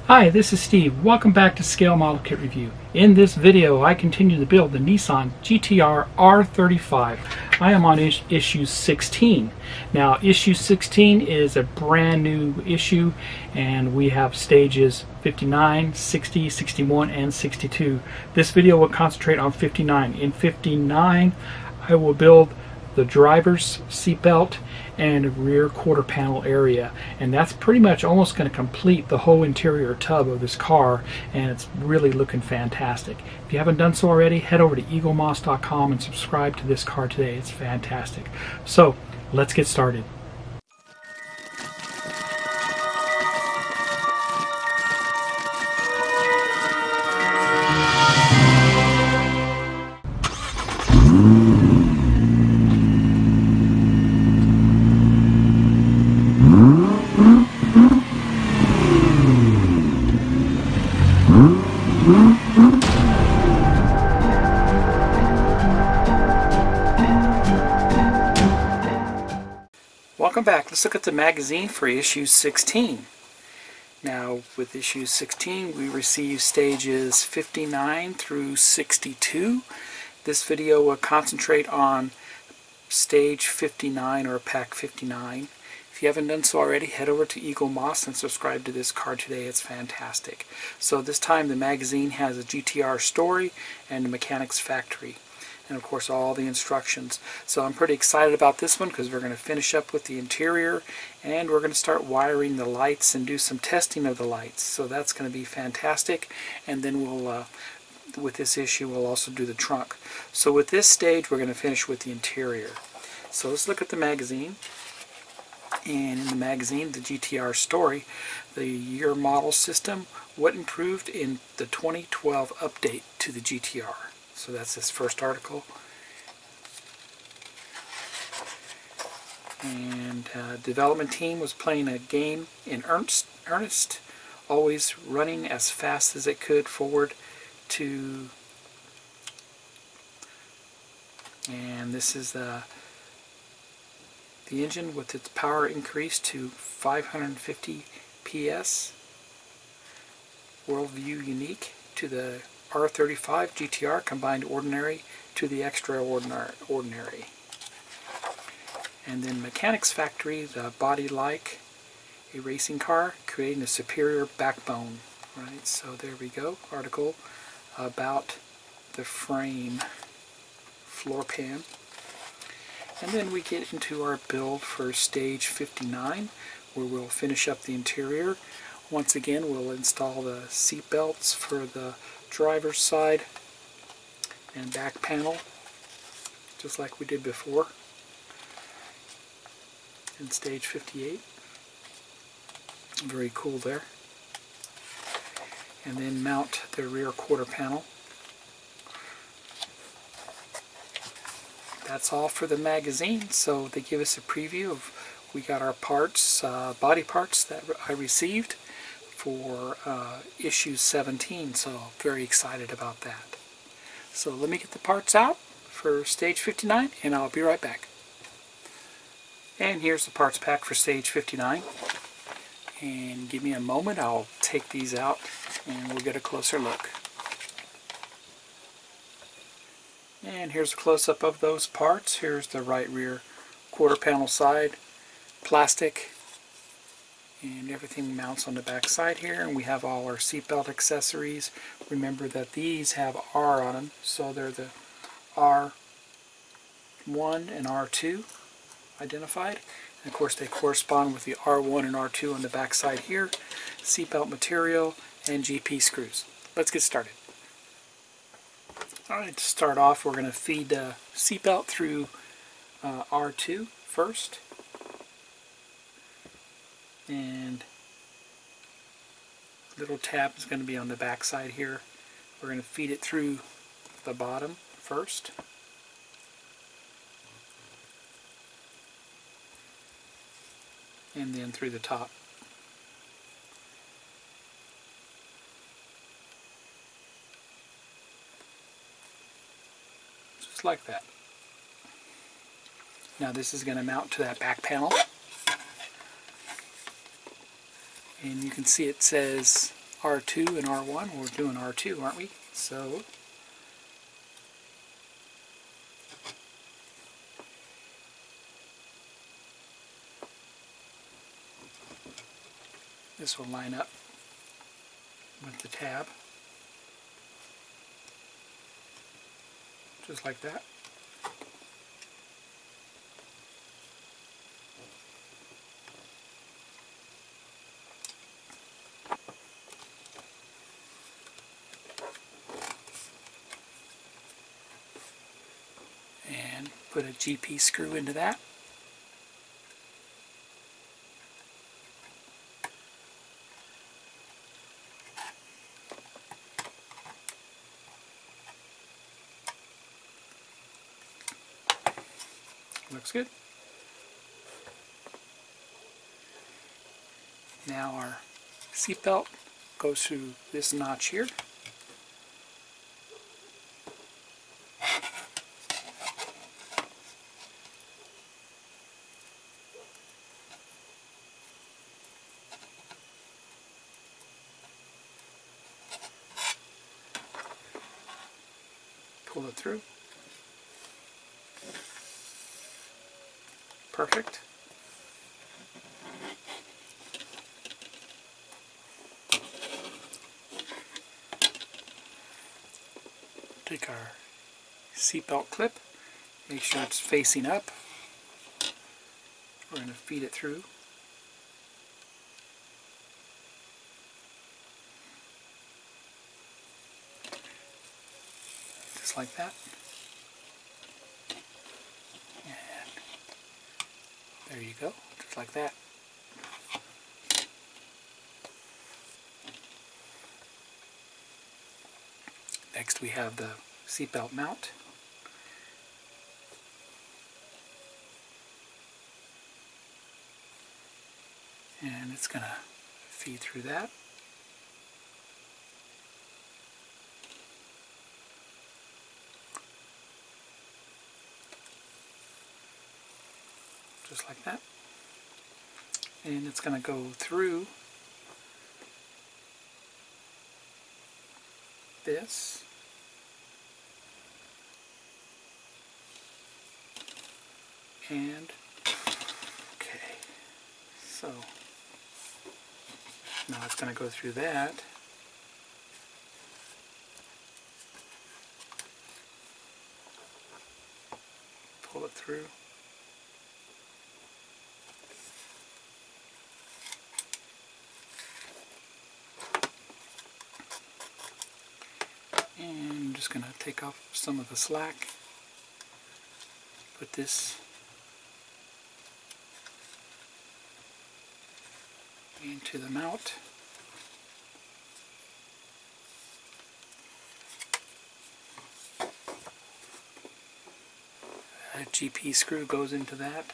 Hi, this is Steve. Welcome back to Scale Model Kit Review. In this video, I continue to build the Nissan GTR R35. I am on issue 16. Now, issue 16 is a brand new issue, and we have stages 59, 60, 61, and 62. This video will concentrate on 59. In 59, I will build the driver's seatbelt and rear quarter panel area, and that's pretty much almost going to complete the whole interior tub of this car, and it's really looking fantastic. If you haven't done so already, head over to Eaglemoss.com and subscribe to this car today. It's fantastic. So let's get started. Welcome back. Let's look at the magazine for issue 16. Now, with issue 16, we received stages 59 through 62. This video will concentrate on stage 59, or pack 59. If you haven't done so already, head over to Eaglemoss and subscribe to this car today. It's fantastic. So this time the magazine has a GTR story and a mechanics factory, and of course all the instructions. So I'm pretty excited about this one because we're going to finish up with the interior, and we're going to start wiring the lights and do some testing of the lights. So that's going to be fantastic. And then we'll with this issue we'll also do the trunk. So with this stage we're going to finish with the interior. So let's look at the magazine. And in the magazine, the GTR story, the year model system, what improved in the 2012 update to the GTR. So that's this first article. And development team was playing a game in earnest, always running as fast as it could forward to, and this is the engine with its power increased to 550 PS. Worldview unique to the R35 GTR, combined ordinary to the extraordinary. And then mechanics factory, the body like a racing car, creating a superior backbone. Right, so there we go. Article about the frame floor pan. And then we get into our build for stage 59, where we'll finish up the interior. Once again, we'll install the seat belts for the driver's side and back panel, just like we did before in stage 58. Very cool there. And then mount the rear quarter panel. That's all for the magazine. So they give us a preview of, we got our parts, body parts that I received for issue 17, so very excited about that. So let me get the parts out for stage 59 and I'll be right back. And here's the parts pack for stage 59. And give me a moment, I'll take these out and we'll get a closer look. And here's a close-up of those parts. Here's the right rear quarter panel side, plastic, and everything mounts on the back side here. And we have all our seatbelt accessories. Remember that these have R on them, so they're the R1 and R2 identified. And of course they correspond with the R1 and R2 on the back side here. Seatbelt material and GP screws. Let's get started. Alright, to start off, we're going to feed the seatbelt through R2 first. And little tab is going to be on the back side here. We're going to feed it through the bottom first. And then through the top. Like that. Now this is going to mount to that back panel, and you can see it says R2 and R1. We're doing R2, aren't we? So this will line up with the tab, just like that. And put a GP screw into that. Looks good. Now our seatbelt goes through this notch here. Pull it through. Perfect. Take our seatbelt clip, make sure it's facing up. We're going to feed it through. Just like that. And there you go, just like that. Next we have the seatbelt mount. And it's going to feed through that. Just like that. And it's going to go through this. And okay, so now it's going to go through that. Pull it through. And I'm just going to take off some of the slack. Put this into the mount. A GP screw goes into that.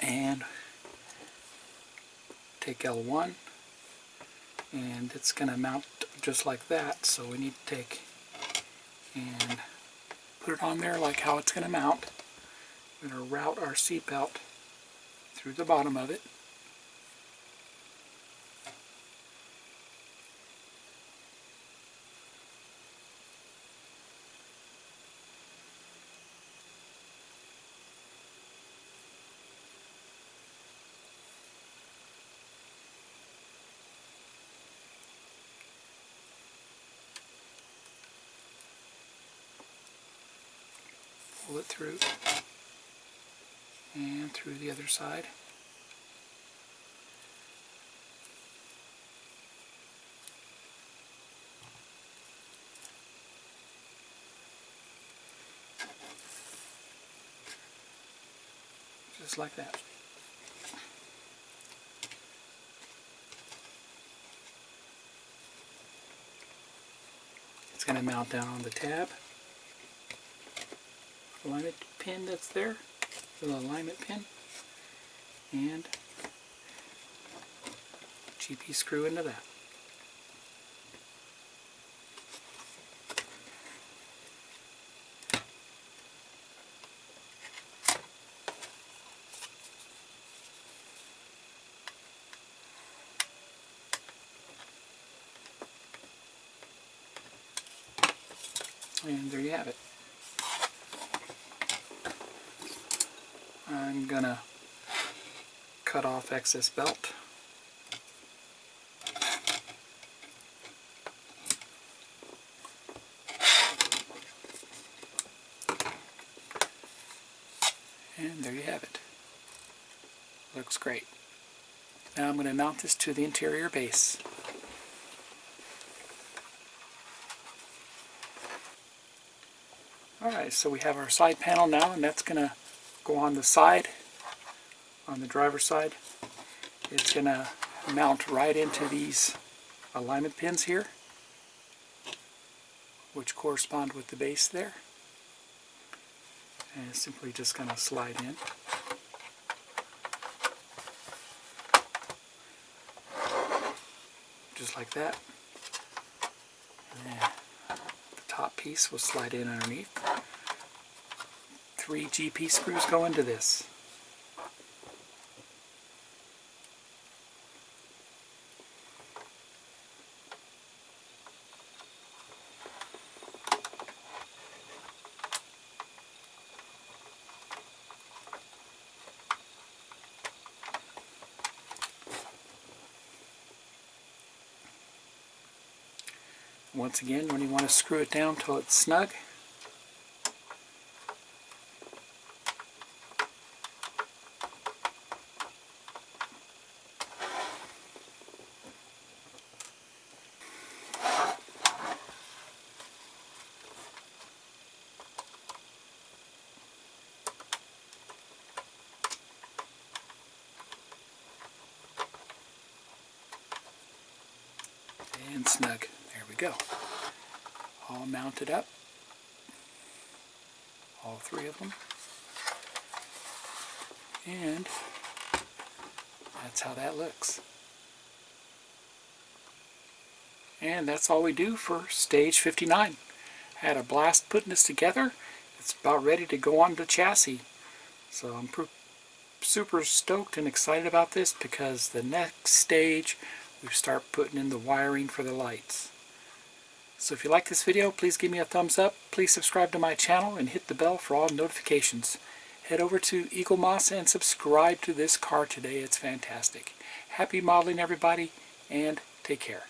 And take L1, and it's going to mount just like that, so we need to take and put it on there like how it's going to mount. We're going to route our seatbelt through the bottom of it. Pull it through and through the other side. Just like that. It's going to mount down on the tab. Alignment pin that's there, the alignment pin, and GP screw into that. And there you have it. I'm gonna cut off excess belt. And there you have it. Looks great. Now I'm going to mount this to the interior base. Alright, so we have our side panel now, and that's going to go on the side, on the driver's side. It's going to mount right into these alignment pins here, which correspond with the base there. And it's simply just going to slide in. Just like that. And then the top piece will slide in underneath. 3 GP screws go into this. Once again, when you want to screw it down till it's snug, and snug. There we go. All mounted up. All 3 of them. And that's how that looks. And that's all we do for stage 59. Had a blast putting this together. It's about ready to go on the chassis. So I'm super stoked and excited about this, because the next stage we start putting in the wiring for the lights. So if you like this video, please give me a thumbs up. Please subscribe to my channel and hit the bell for all notifications. Head over to Eaglemoss and subscribe to this car today. It's fantastic. Happy modeling, everybody, and take care.